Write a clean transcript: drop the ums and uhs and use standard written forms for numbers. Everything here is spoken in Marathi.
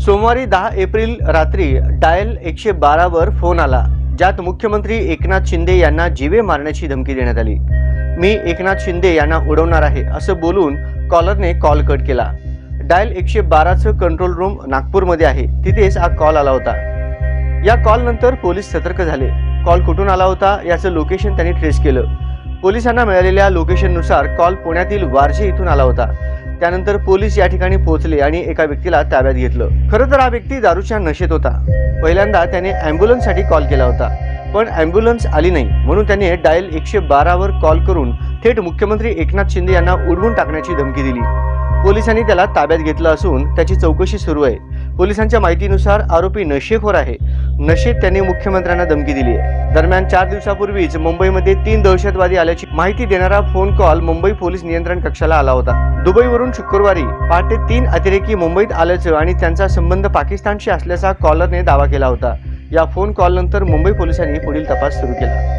सोमवारी 10 एप्रिल रात्री डायल 112 वर फोन आला, ज्यात मुख्यमंत्री एकनाथ शिंदे यांना जीवे मारण्याची धमकी देण्यात आली। मी एकनाथ शिंदे यांना उडवणार आहे असं बोलून कॉलरने कॉल कट केला। डायल 112चं कंट्रोल रूम नागपूरमध्ये आहे, तिथेच हा कॉल आला होता। या कॉल नंतर पोलीस सतर्क झाले। कॉल कुठून आला होता याचं लोकेशन त्यांनी ट्रेस केलं। पोलिसांना मिळालेल्या लोकेशननुसार कॉल पुण्यातील वारजे इथून आला होता। त्यानंतर पोलीस या ठिकाणी पोहोचले आणि एका व्यक्तीला ताब्यात घेतलं। खरं तर हा व्यक्ती दारूच्या नशेत होता। पहिल्यांदा त्याने ॲम्ब्युलन्ससाठी कॉल केला होता, पण ॲम्ब्युलन्स आली नाही, म्हणून त्याने डायल 112 वर कॉल करून थेट मुख्यमंत्री एकनाथ शिंदे यांना उडवून टाकण्याची धमकी दिली। पोलिसांनी त्याला ताब्यात घेतलं असून त्याची चौकशी सुरू आहे। पोलिसांच्या माहितीनुसार आरोपी नशेखोर आहे। नशेत त्यांनी मुख्यमंत्र्यांना धमकी दिली आहे। दरम्यान 4 दिवसापूर्वीच मुंबईमध्ये 3 दहशतवादी आल्याची माहिती देणारा फोन कॉल मुंबई पोलीस नियंत्रण कक्षाला आला होता। दुबईवरून शुक्रवारी पहाटे 3 अतिरेकी मुंबईत आल्याचं आणि त्यांचा संबंध पाकिस्तानशी असल्याचा कॉलरने दावा केला होता। या फोन कॉल नंतर मुंबई पोलिसांनी पुढील तपास सुरू केला।